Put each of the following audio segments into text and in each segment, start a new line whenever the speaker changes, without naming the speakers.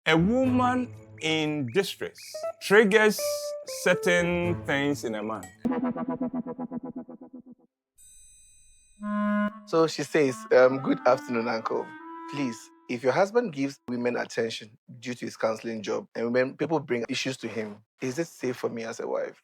A woman in distress triggers certain things in a man.
So she says, good afternoon, uncle. Please, if your husband gives women attention due to his counseling job, and when people bring issues to him, is it safe for me as a wife?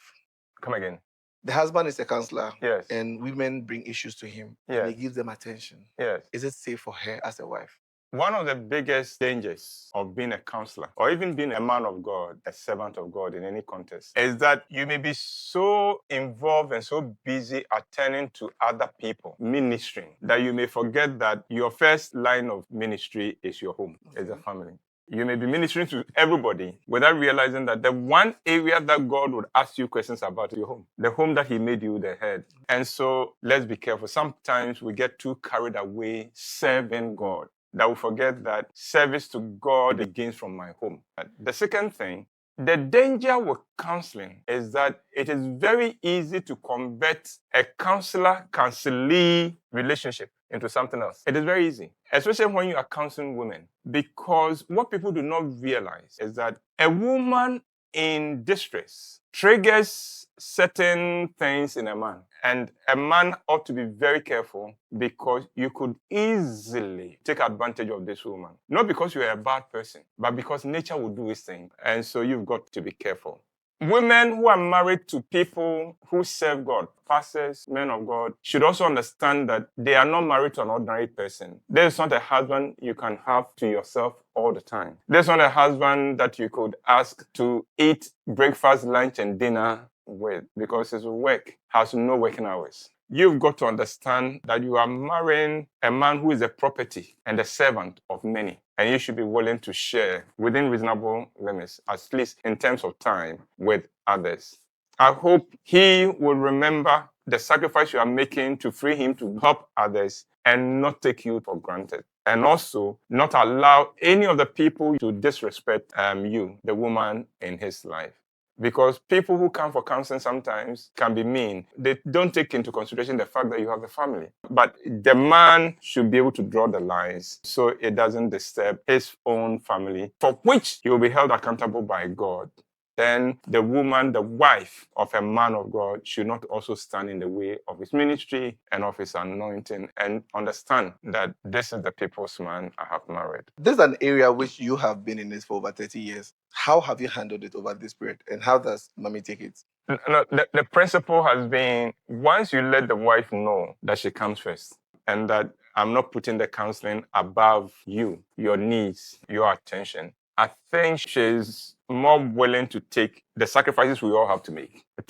Come again.
The husband is a counselor,
Yes.
and women bring issues to him,
Yes.
and he gives them attention.
Yes.
Is it safe for her as a wife?
One of the biggest dangers of being a counselor, or even being a man of God, a servant of God in any context, is that you may be so involved and so busy attending to other people, ministering, that you may forget that your first line of ministry is your home, is a family. You may be ministering to everybody without realizing that the one area that God would ask you questions about is your home, the home that He made you the head. And so let's be careful. Sometimes we get too carried away serving God, that we forget that service to God begins from my home. The second thing, the danger with counseling is that it is very easy to convert a counselor-counselee relationship into something else. It is very easy, especially when you are counseling women, because what people do not realize is that a woman in distress triggers certain things in a man. And a man ought to be very careful, because you could easily take advantage of this woman. Not because you're a bad person, but because nature will do its thing. And so you've got to be careful. Women who are married to people who serve God, pastors, men of God, should also understand that they are not married to an ordinary person. There's not a husband you can have to yourself all the time. There's not a husband that you could ask to eat breakfast, lunch, and dinner with, because his work has no working hours. You've got to understand that you are marrying a man who is a property and a servant of many. And you should be willing to share within reasonable limits, at least in terms of time, with others. I hope he will remember the sacrifice you are making to free him to help others and not take you for granted. And also not allow any of the people to disrespect you, the woman in his life. Because people who come for counseling sometimes can be mean. They don't take into consideration the fact that you have a family. But the man should be able to draw the lines so it doesn't disturb his own family, for which he will be held accountable by God. Then the woman, the wife of a man of God, should not also stand in the way of his ministry and of his anointing, and understand that this is the people's man I have married.
This is an area which you have been in this for over 30 years. How have you handled it over this period? And how does mommy take it?
No, the principle has been, once you let the wife know that she comes first, and that I'm not putting the counseling above you, your needs, your attention, I think she's more willing to take the sacrifices we all have to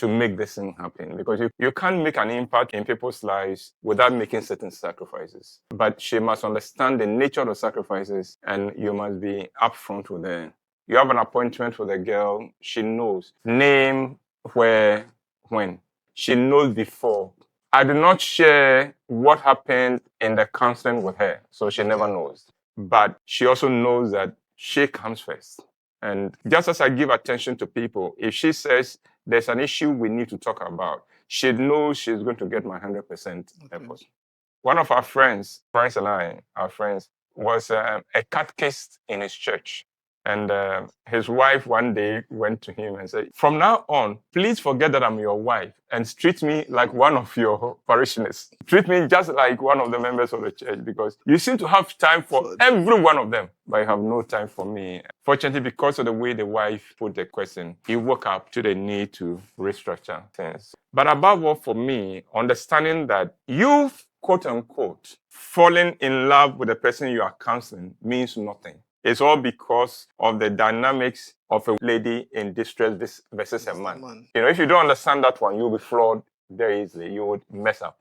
make this thing happen. Because you can't make an impact in people's lives without making certain sacrifices. But she must understand the nature of the sacrifices, and you must be upfront with her. You have an appointment with a girl, she knows. Name, where, when. She knows before. I do not share what happened in the counseling with her, so she never knows. But she also knows that she comes first. And just as I give attention to people, if she says there's an issue we need to talk about, she knows she's going to get my 100% effort. One of our friends, Bryce and I, our friends, was a catechist in his church. And his wife one day went to him and said, from now on, please forget that I'm your wife and treat me like one of your parishioners. Treat me just like one of the members of the church, because you seem to have time for every one of them, but you have no time for me. Fortunately, because of the way the wife put the question, he woke up to the need to restructure things. But above all, for me, understanding that you've, quote unquote, fallen in love with the person you are counseling means nothing. It's all because of the dynamics of a lady in distress versus a man. You know, if you don't understand that one, you'll be flawed very easily. You would mess up.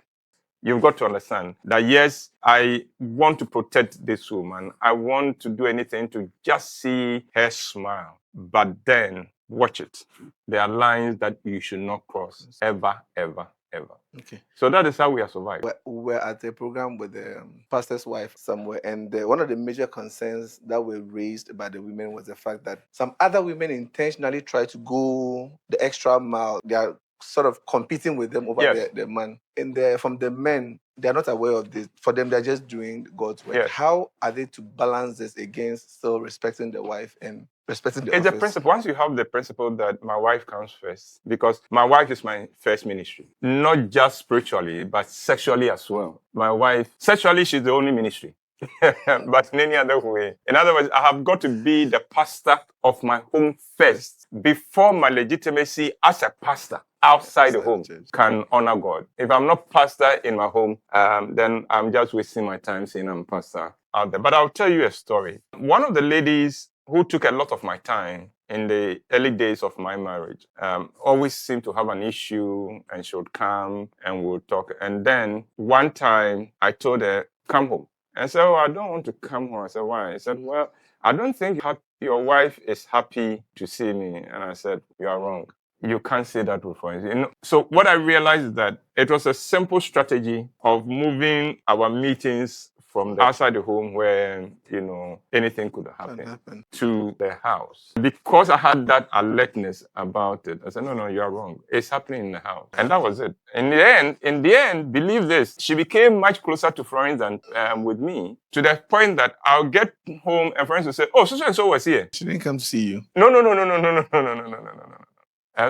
You've got to understand that, yes, I want to protect this woman. I want to do anything to just see her smile. But then, watch it. There are lines that you should not cross ever, ever, ever.
Okay.
So that is how we are survived.
We were at a program with the pastor's wife somewhere, and one of the major concerns that were raised by the women was the fact that some other women intentionally try to go the extra mile. They are sort of competing with them over
Yes.
their man. And from the men, they're not aware of this. For them, they're just doing God's work.
Yes.
How are they to balance this against still respecting the wife and respecting the
It's a
office?
principle. Once you have the principle that my wife comes first, because my wife is my first ministry, not just spiritually, but sexually as well. My wife, sexually, she's the only ministry. But in any other way. In other words, I have got to be the pastor of my home first before my legitimacy as a pastor outside the home can honor God. If I'm not pastor in my home, then I'm just wasting my time saying I'm pastor out there. But I'll tell you a story. One of the ladies who took a lot of my time in the early days of my marriage, always seemed to have an issue, and she would come and we'll talk. And then one time I told her, come home. And said, oh, I don't want to come home. I said, why? He said, well, I don't think your wife is happy to see me. And I said, you are wrong. You can't say that before. So what I realized is that it was a simple strategy of moving our meetings from outside the home where, anything could happen to the house. Because I had that alertness about it, I said, no, you are wrong. It's happening in the house. And that was it. In the end, believe this, she became much closer to Florence than with me, to the point that I'll get home and Florence will say, oh, so and so was here.
She didn't come to see you.
No.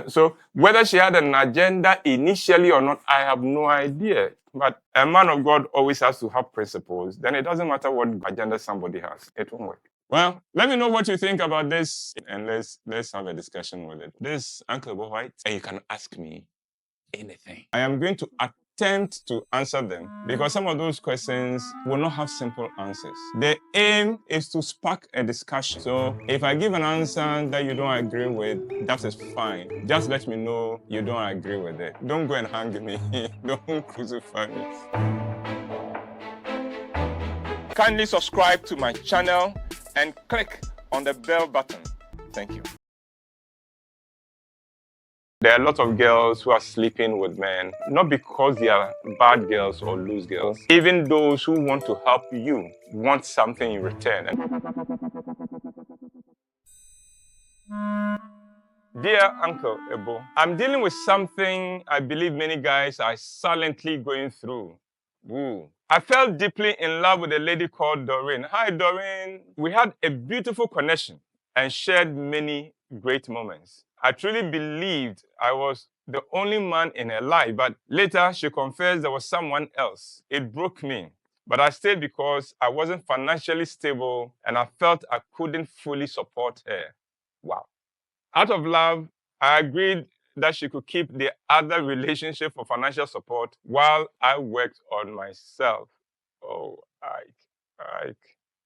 So whether she had an agenda initially or not, I have no idea. But a man of God always has to have principles. Then it doesn't matter what agenda somebody has. It won't work. Well, let me know what you think about this, and let's have a discussion with it. This is Uncle Ebo Whyte, and you can ask me anything. I am going to attempt to answer them because some of those questions will not have simple answers. The aim is to spark a discussion. So if I give an answer that you don't agree with, that is fine. Just let me know you don't agree with it. Don't go and hang me. Don't crucify me. Kindly subscribe to my channel and click on the bell button. Thank you. There are a lot of girls who are sleeping with men, not because they are bad girls or loose girls. Even those who want to help you want something in return. Dear Uncle Ebo, I'm dealing with something I believe many guys are silently going through. Ooh. I fell deeply in love with a lady called Doreen. Hi, Doreen. We had a beautiful connection and shared many great moments. I truly believed I was the only man in her life, but later she confessed there was someone else. It broke me, but I stayed because I wasn't financially stable and I felt I couldn't fully support her. Wow. Out of love, I agreed that she could keep the other relationship for financial support while I worked on myself. Oh, Ike.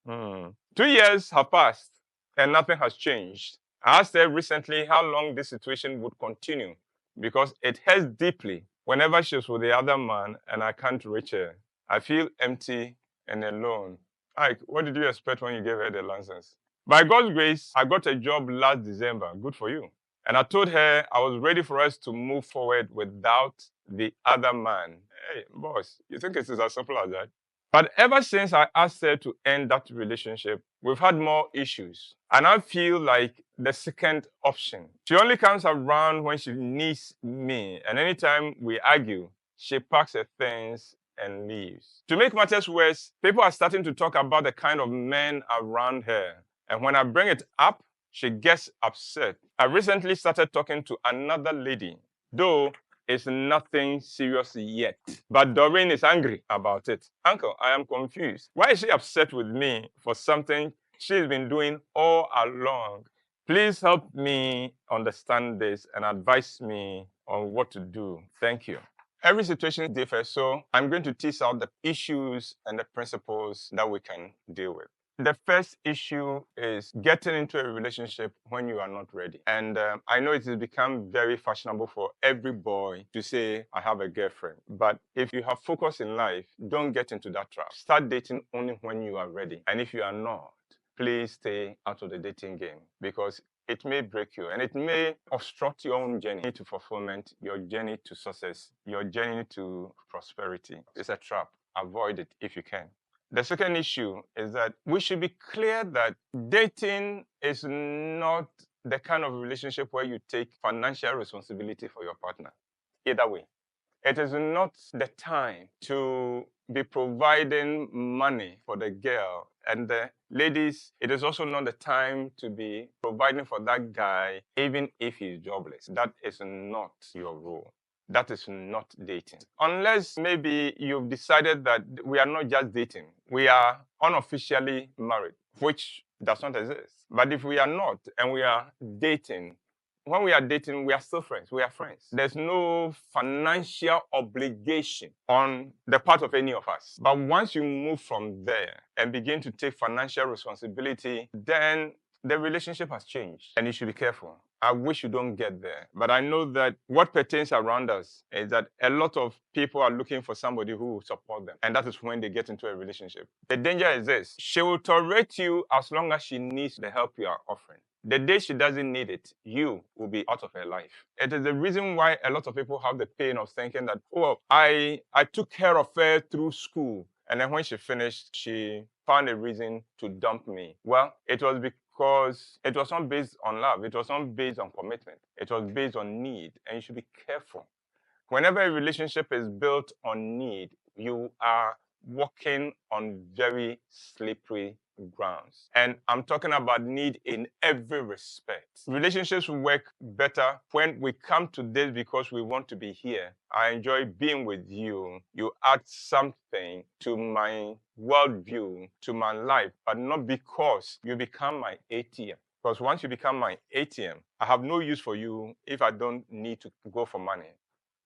2 years have passed and nothing has changed. I asked her recently how long this situation would continue because it hurts deeply whenever she's with the other man and I can't reach her. I feel empty and alone. Ike, what did you expect when you gave her the license? By God's grace, I got a job last December. Good for you. And I told her I was ready for us to move forward without the other man. Hey, boss, you think it is as simple as that? But ever since I asked her to end that relationship, we've had more issues. And I feel like the second option. She only comes around when she needs me. And anytime we argue, she packs her things and leaves. To make matters worse, people are starting to talk about the kind of men around her. And when I bring it up, she gets upset. I recently started talking to another lady, though it's nothing serious yet. But Doreen is angry about it. Uncle, I am confused. Why is she upset with me for something she's been doing all along? Please help me understand this and advise me on what to do. Thank you. Every situation differs, so I'm going to tease out the issues and the principles that we can deal with. The first issue is getting into a relationship when you are not ready. And I know it has become very fashionable for every boy to say, I have a girlfriend. But if you have focus in life, don't get into that trap. Start dating only when you are ready. And if you are not, please stay out of the dating game because it may break you and it may obstruct your own journey to fulfillment, your journey to success, your journey to prosperity. It's a trap. Avoid it if you can. The second issue is that we should be clear that dating is not the kind of relationship where you take financial responsibility for your partner. either way. It is not the time to be providing money for the girl. And the ladies, it is also not the time to be providing for that guy, even if he's jobless. That is not your role. That is not dating. Unless maybe you've decided that we are not just dating, we are unofficially married, which does not exist. But if we are not and we are dating, when we are dating, we are still friends. We are friends. There's no financial obligation on the part of any of us. But once you move from there and begin to take financial responsibility, then the relationship has changed and you should be careful. I wish you don't get there. But I know that what pertains around us is that a lot of people are looking for somebody who will support them. And that is when they get into a relationship. The danger is this: she will tolerate you as long as she needs the help you are offering. The day she doesn't need it, you will be out of her life. It is the reason why a lot of people have the pain of thinking that, oh, I took care of her through school. And then when she finished, she found a reason to dump me. Well, it was because it was not based on love. It was not based on commitment. It was based on need. And you should be careful. Whenever a relationship is built on need, you are walking on very slippery grounds. And I'm talking about need in every respect. Relationships work better when we come to this because we want to be here. I enjoy being with you. You add something to my worldview, to my life, but not because you become my ATM. Because once you become my ATM, I have no use for you if I don't need to go for money.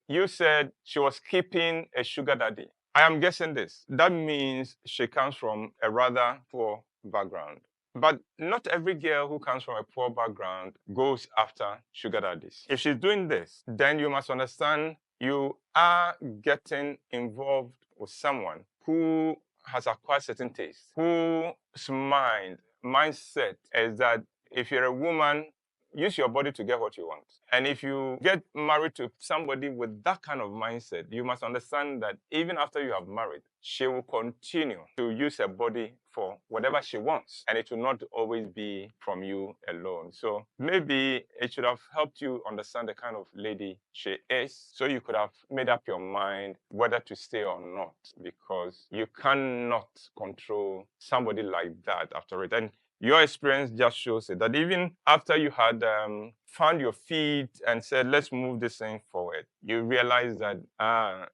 You said she was keeping a sugar daddy. I am guessing this. That means she comes from a rather poor background. But not every girl who comes from a poor background goes after sugar daddies. If she's doing this, then you must understand you are getting involved with someone who has acquired certain tastes, whose mindset is that if you're a woman, use your body to get what you want. And if you get married to somebody with that kind of mindset, you must understand that even after you have married, she will continue to use her body for whatever she wants. And it will not always be from you alone. So maybe it should have helped you understand the kind of lady she is, so you could have made up your mind whether to stay or not, because you cannot control somebody like that after it. And your experience just shows it, that even after you had found your feet and said, let's move this thing forward, you realize that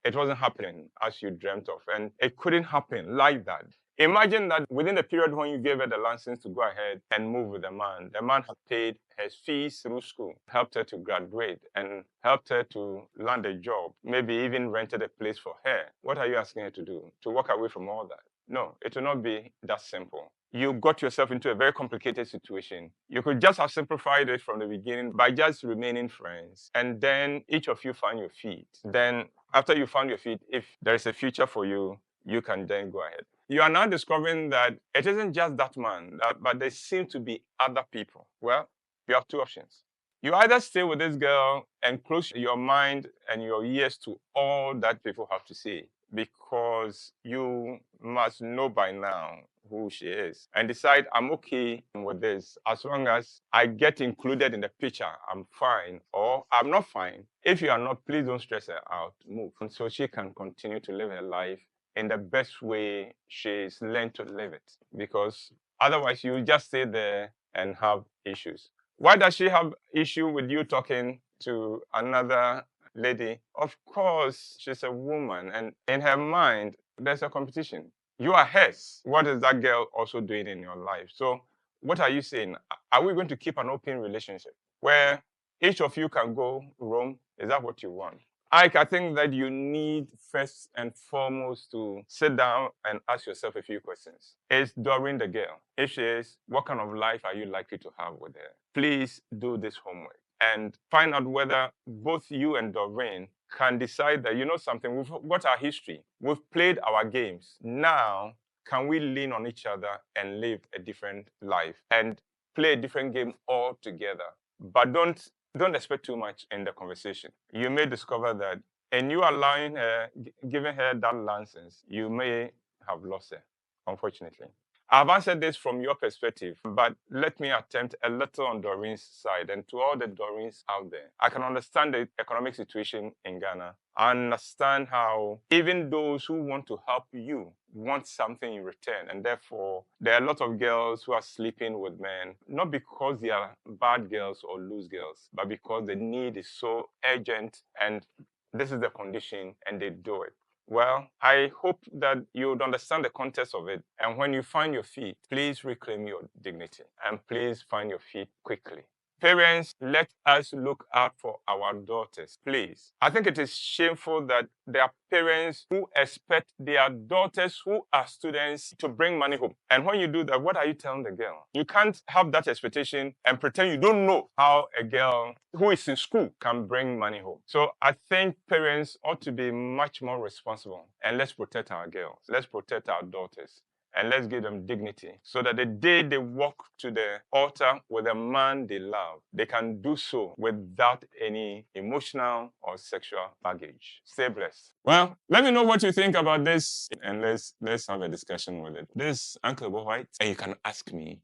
it wasn't happening as you dreamt of. And it couldn't happen like that. Imagine that within the period when you gave her the license to go ahead and move with the man had paid her fees through school, helped her to graduate, and helped her to land a job, maybe even rented a place for her. What are you asking her to do? To walk away from all that? No, it will not be that simple. You got yourself into a very complicated situation. You could just have simplified it from the beginning by just remaining friends. And then each of you find your feet. Then after you found your feet, if there is a future for you, you can then go ahead. You are now discovering that it isn't just that man, but there seem to be other people. Well, you have two options. You either stay with this girl and close your mind and your ears to all that people have to say, because you must know by now who she is, and decide, I'm okay with this. As long as I get included in the picture, I'm fine, or I'm not fine. If you are not, please don't stress her out. Move. And so she can continue to live her life in the best way she's learned to live it. Because otherwise, you just stay there and have issues. Why does she have issue with you talking to another lady? Of course, she's a woman, and in her mind, there's a competition. You are hers. What is that girl also doing in your life? So what are you saying? Are we going to keep an open relationship where each of you can go roam? Is that what you want? I think that you need first and foremost to sit down and ask yourself a few questions. Is Doreen the girl? If she is, what kind of life are you likely to have with her? Please do this homework and find out whether both you and Doreen can decide that, you know something, we've got our history. We've played our games. Now, can we lean on each other and live a different life and play a different game altogether? But don't expect too much in the conversation. You may discover that in you allowing her, giving her that license, you may have lost her, unfortunately. I've answered this from your perspective, but let me attempt a little on Doreen's side. And to all the Doreens out there, I can understand the economic situation in Ghana. I understand how even those who want to help you want something in return. And therefore, there are a lot of girls who are sleeping with men, not because they are bad girls or loose girls, but because the need is so urgent and this is the condition and they do it. Well, I hope that you would understand the context of it. And when you find your feet, please reclaim your dignity and please find your feet quickly. Parents, let us look out for our daughters, please. I think it is shameful that there are parents who expect their daughters who are students to bring money home. And when you do that, what are you telling the girl? You can't have that expectation and pretend you don't know how a girl who is in school can bring money home. So I think parents ought to be much more responsible. And let's protect our girls. Let's protect our daughters. And let's give them dignity so that the day they walk to the altar with a man they love, they can do so without any emotional or sexual baggage. Stay blessed. Well, let me know what you think about this, and let's have a discussion with it. This is Uncle Ebo Whyte, and you can ask me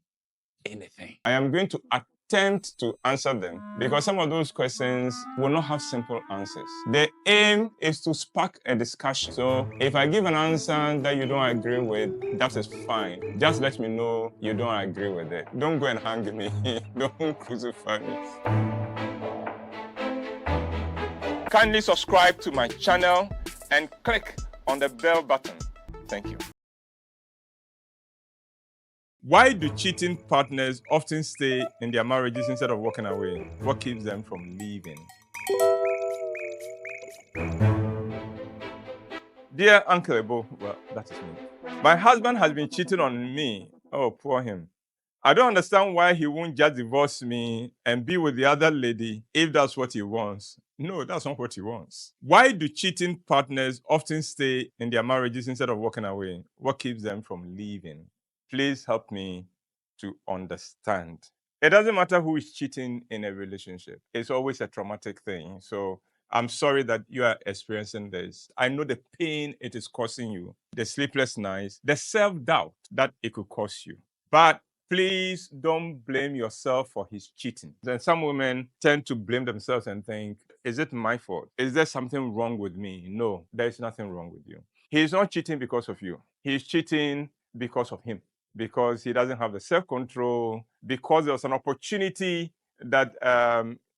anything. I am going to attempt to answer them because some of those questions will not have simple answers. The aim is to spark a discussion. So if I give an answer that you don't agree with, that is fine. Just let me know you don't agree with it. Don't go and hang me. Don't crucify me. Kindly subscribe to my channel and click on the bell button. Thank you. Why do cheating partners often stay in their marriages instead of walking away? What keeps them from leaving? Dear Uncle Ebo, well, that is me. My husband has been cheating on me. Oh, poor him. I don't understand why he won't just divorce me and be with the other lady if that's what he wants. No, that's not what he wants. Why do cheating partners often stay in their marriages instead of walking away? What keeps them from leaving? Please help me to understand. It doesn't matter who is cheating in a relationship. It's always a traumatic thing. So I'm sorry that you are experiencing this. I know the pain it is causing you, the sleepless nights, the self-doubt that it could cause you. But please don't blame yourself for his cheating. Then some women tend to blame themselves and think, is it my fault? Is there something wrong with me? No, there is nothing wrong with you. He is not cheating because of you. He is cheating because of him, because he doesn't have the self-control, because there was an opportunity that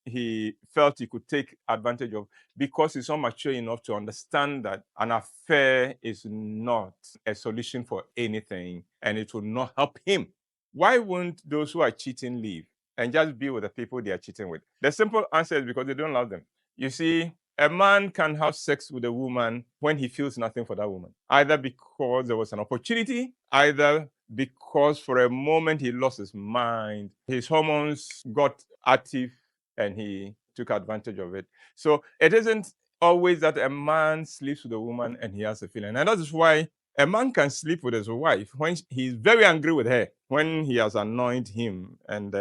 he felt he could take advantage of, because he's not mature enough to understand that an affair is not a solution for anything and it will not help him. Why won't those who are cheating leave and just be with the people they are cheating with? The simple answer is because they don't love them. You see, a man can have sex with a woman when he feels nothing for that woman, either because there was an opportunity, either because for a moment he lost his mind, his hormones got active and he took advantage of it. So it isn't always that a man sleeps with a woman and he has a feeling. And that is why a man can sleep with his wife when he's very angry with her, when he has annoyed him and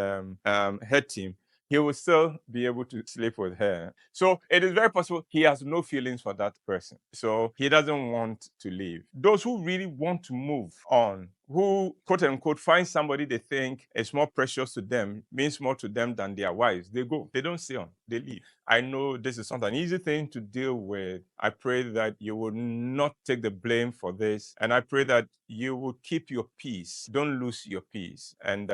hurt him. He will still be able to sleep with her. So it is very possible he has no feelings for that person. So he doesn't want to leave. Those who really want to move on, who quote unquote find somebody they think is more precious to them, means more to them than their wives, they go. They don't stay on. They leave. I know this is not an easy thing to deal with. I pray that you will not take the blame for this. And I pray that you will keep your peace. Don't lose your peace. And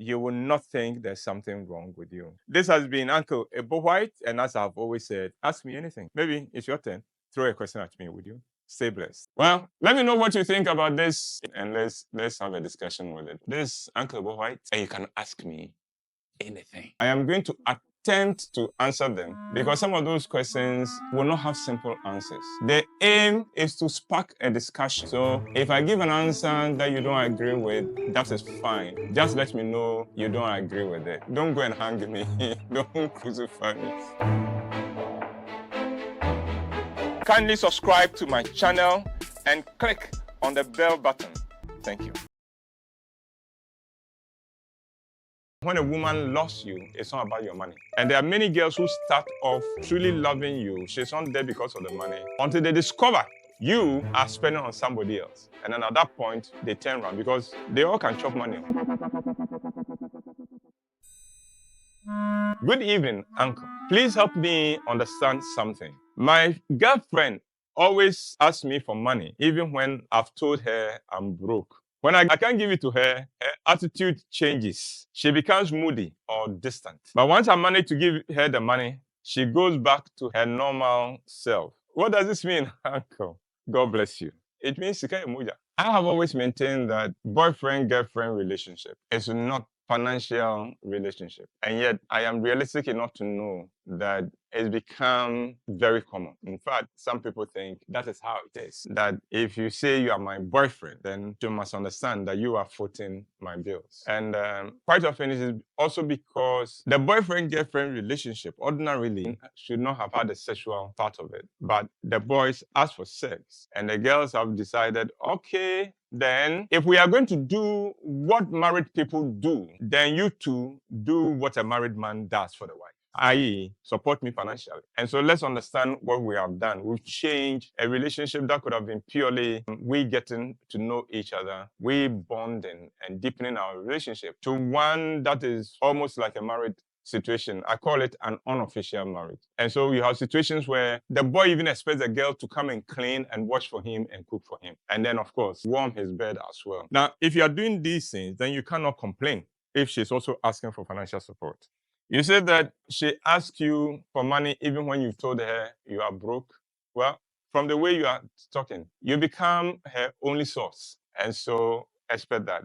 you will not think there's something wrong with you. This has been Uncle Ebo Whyte, and as I've always said, ask me anything. Maybe it's your turn. Throw a question at me, would you? Stay blessed. Well, let me know what you think about this, and let's have a discussion with it. This is Uncle Ebo Whyte, and you can ask me anything. I am going to attempt to answer them because some of those questions will not have simple answers. The aim is to spark a discussion. So if I give an answer that you don't agree with, that is fine. Just let me know you don't agree with it. Don't go and hang me. Don't crucify me. Kindly subscribe to my channel and click on the bell button. Thank you. When a woman loves you, it's not about your money. And there are many girls who start off truly loving you. She's not there because of the money until they discover you are spending on somebody else. And then at that point, they turn around because they all can chop money. Good evening, uncle. Please help me understand something. My girlfriend always asks me for money, even when I've told her I'm broke. When I can't give it to her, her attitude changes. She becomes moody or distant. But once I manage to give her the money, she goes back to her normal self. What does this mean, uncle? God bless you. It means Sika Emuja. I have always maintained that boyfriend-girlfriend relationship is not financial relationship. And yet I am realistic enough to know that it's become very common. In fact, some people think that is how it is. That if you say you are my boyfriend, then you must understand that you are footing my bills. And quite often it is also because the boyfriend-girlfriend relationship ordinarily should not have had a sexual part of it. But the boys ask for sex and the girls have decided, okay, then if we are going to do what married people do, then you two do what a married man does for the wife, i.e., support me financially. And so let's understand what we have done. We've changed a relationship that could have been purely we getting to know each other, we bonding and deepening our relationship, to one that is almost like a married situation. I call it an unofficial marriage. And so you have situations where the boy even expects the girl to come and clean and wash for him and cook for him. And then, of course, warm his bed as well. Now, if you are doing these things, then you cannot complain if she's also asking for financial support. You said that she asked you for money even when you've told her you are broke. Well, from the way you are talking, you become her only source. And so expect that.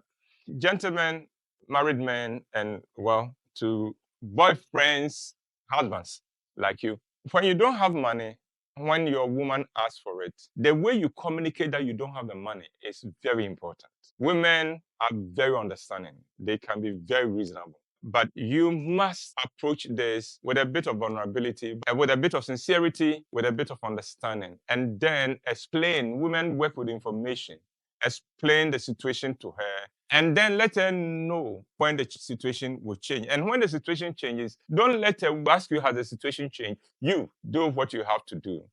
Gentlemen, married men, and well, to boyfriends, husbands like you, when you don't have money, when your woman asks for it, the way you communicate that you don't have the money is very important. Women are very understanding. They can be very reasonable. But you must approach this with a bit of vulnerability, with a bit of sincerity, with a bit of understanding, and then explain. Women work with information. Explain the situation to her, and then let her know when the situation will change. And when the situation changes, don't let her ask you how the situation changed. You do what you have to do.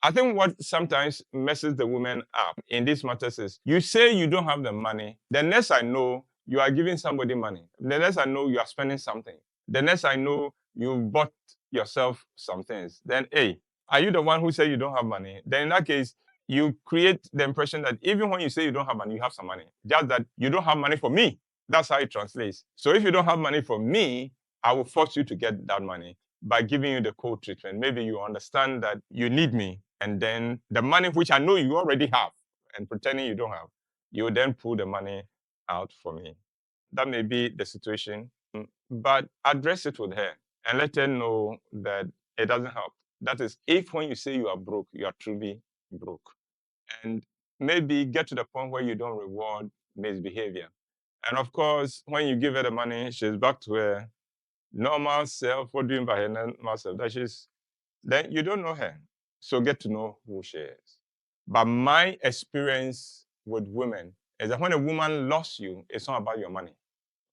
I think what sometimes messes the women up in these matters is you say you don't have the money. The next I know, you are giving somebody money. The next I know, you are spending something. The next I know, you bought yourself some things. Then, hey, are you the one who said you don't have money? Then in that case, you create the impression that even when you say you don't have money, you have some money. Just that you don't have money for me. That's how it translates. So if you don't have money for me, I will force you to get that money by giving you the cold treatment. Maybe you understand that you need me, and then the money which I know you already have, and pretending you don't have, you will then pull the money out for me. That may be the situation, but address it with her and let her know that it doesn't help. That is, if when you say you are broke, you are truly broke. And maybe get to the point where you don't reward misbehavior. And of course, when you give her the money, she's back to her normal self. What doing by her normal self? Then you don't know her. So get to know who she is. But my experience with women is that when a woman loves you, it's not about your money.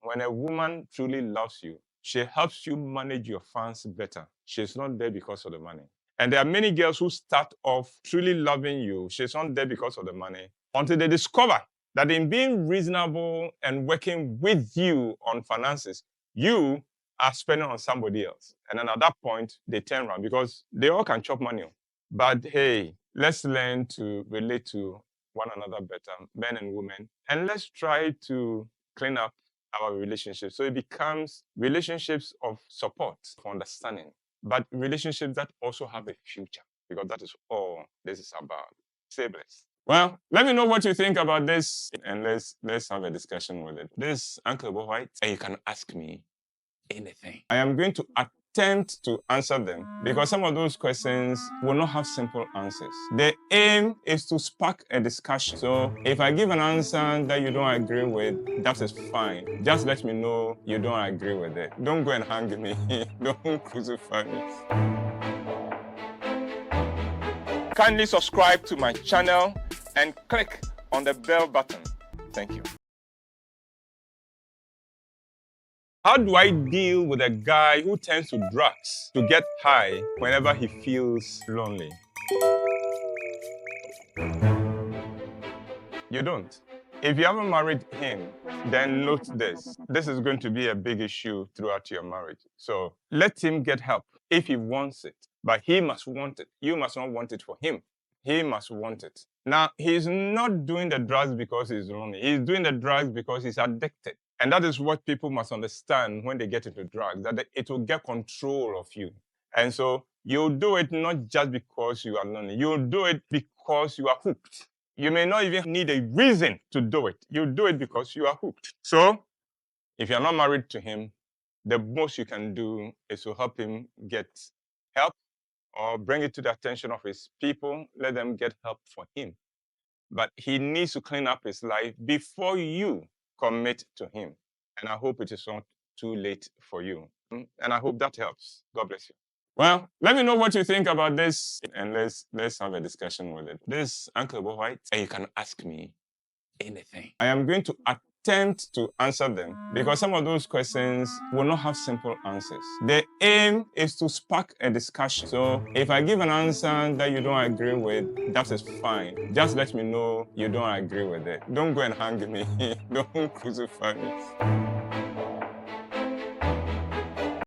When a woman truly loves you, she helps you manage your funds better. She's not there because of the money. And there are many girls who start off truly loving you. She's not there because of the money until they discover that in being reasonable and working with you on finances, you are spending on somebody else. And then at that point, they turn around because they all can chop money. But hey, let's learn to relate to one another better, men and women, and let's try to clean up our relationships so it becomes relationships of support, of understanding, but relationships that also have a future, because that is all this is about. Stay blessed. Well, let me know what you think about this, and let's have a discussion with it. This is Uncle Ebo Whyte, and you can ask me anything. I am going to attempt to answer them because some of those questions will not have simple answers. The aim is to spark a discussion. So if I give an answer that you don't agree with, that is fine. Just let me know you don't agree with it. Don't go and hang me. Don't crucify me. Kindly subscribe to my channel and click on the bell button. Thank you. How do I deal with a guy who turns to drugs to get high whenever he feels lonely? You don't. If you haven't married him, then note this. This is going to be a big issue throughout your marriage. So let him get help if he wants it. But he must want it. You must not want it for him. He must want it. Now, he's not doing the drugs because he's lonely. He's doing the drugs because he's addicted. And that is what people must understand when they get into drugs, that it will get control of you. And so you'll do it not just because you are lonely. You'll do it because you are hooked. You may not even need a reason to do it. You do it because you are hooked. So, if you're not married to him, the most you can do is to help him get help or bring it to the attention of his people. Let them get help for him. But he needs to clean up his life before you commit to him. And I hope it is not too late for you. And I hope that helps. God bless you. Well, let me know what you think about this, and let's have a discussion with it. This is Uncle Ebo Whyte, and you can ask me anything. I am going to attempt to answer them because some of those questions will not have simple answers. The aim is to spark a discussion. So if I give an answer that you don't agree with, that is fine. Just let me know you don't agree with it. Don't go and hang me. Don't crucify me.